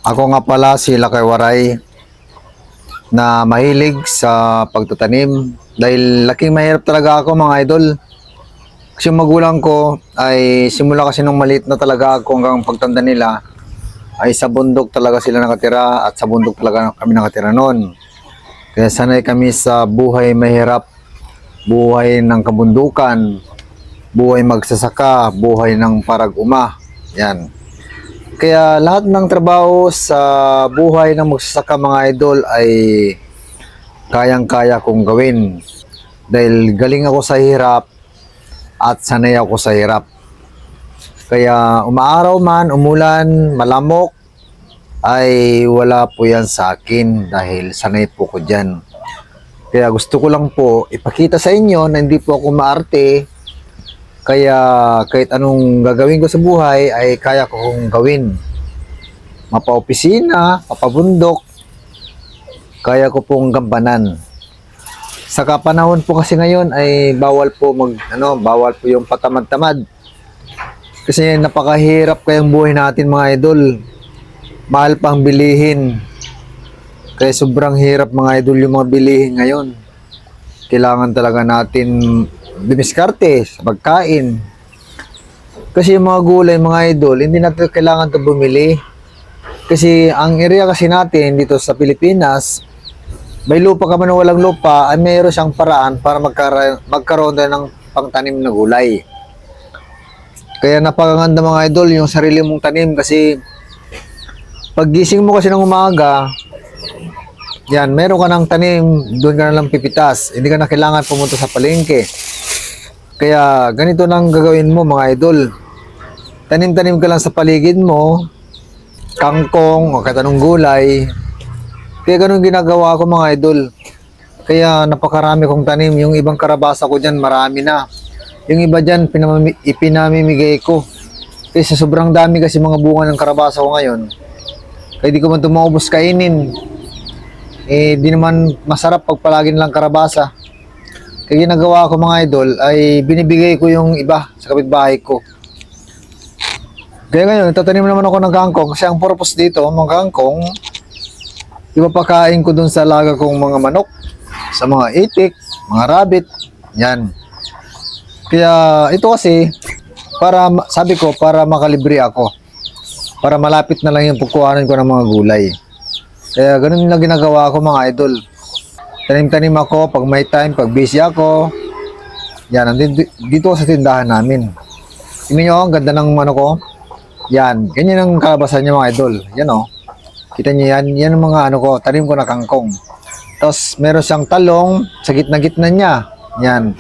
Ako nga pala si Lakay Waray na mahilig sa pagtatanim dahil laking mahirap talaga ako mga idol. Kasi yung magulang ko ay simula kasi nung maliit na talaga ako hanggang pagtanda nila ay sa bundok talaga sila nakatira at sa bundok talaga kami nakatira noon. Kaya sanay kami sa buhay mahirap, buhay ng kabundukan, buhay magsasaka, buhay ng parag-uma. Yan. Kaya lahat ng trabaho sa buhay ng magsasaka mga idol ay kayang-kaya kong gawin. Dahil galing ako sa hirap at sanay ako sa hirap. Kaya umaaraw man, umulan, malamok, ay wala po yan sa akin dahil sanay po ko dyan. Kaya gusto ko lang po ipakita sa inyo na hindi po ako maarte. Kaya kahit anong gagawin ko sa buhay ay kaya ko kong gawin. Mapa-opisina, mapabundok, kaya ko pong gampanan. Sa kapanahon po kasi ngayon ay bawal po bawal po yung patamad-tamad. Kasi napakahirap kayang buhay natin mga idol. Mahal pang bilihin. Kaya sobrang hirap mga idol yung mga bilihin ngayon. Kailangan talaga natin dumiskarte sa pagkain. Kasi yung mga gulay mga idol, hindi natin kailangan ito bumili. Kasi ang area kasi natin dito sa Pilipinas, may lupa ka man o walang lupa, ay mayroon siyang paraan para magkaroon tayo ng pangtanim na gulay. Kaya napakaganda mga idol yung sarili mong tanim kasi paggising mo kasi ng umaga, yan, meron ka ng tanim, doon ka na lang pipitas. Hindi ka na kailangan pumunta sa palengke. Kaya ganito lang gagawin mo mga idol. Tanim-tanim ka lang sa paligid mo, kangkong o katanong gulay. Kaya ganun ginagawa ko mga idol. Kaya napakarami kong tanim. Yung ibang karabasa ko dyan, marami na. Yung iba dyan, ipinamimigay ko. Kasi sobrang dami kasi mga bunga ng karabasa ko ngayon. Kaya di ko man ito maubos kainin. Di naman masarap pag palagi nilang karabasa. Kaya ginagawa ko mga idol ay binibigay ko yung iba sa kapitbahay ko. Kaya ngayon, tatanim naman ako ng kangkong. Kasi ang purpose dito, mga kangkong, ipapakain ko dun sa alaga kong mga manok, sa mga itik, mga rabbit, yan. Kaya ito kasi, sabi ko, para makalibre ako. Para malapit na lang yung pagkuhanan ko ng mga gulay. Kaya ganun na ginagawa ko mga idol. Tanim-tanim ako pag may time, pag busy ako. Yan, dito sa tindahan namin. Tingnan nyo, ang ganda ng ano ko. Yan, ganyan ang kalabasan niya mga idol. Yan o. Kita niyo yan, yan ang mga tanim ko na kangkong. Tapos meron siyang talong sa gitna-gitna niya. Yan.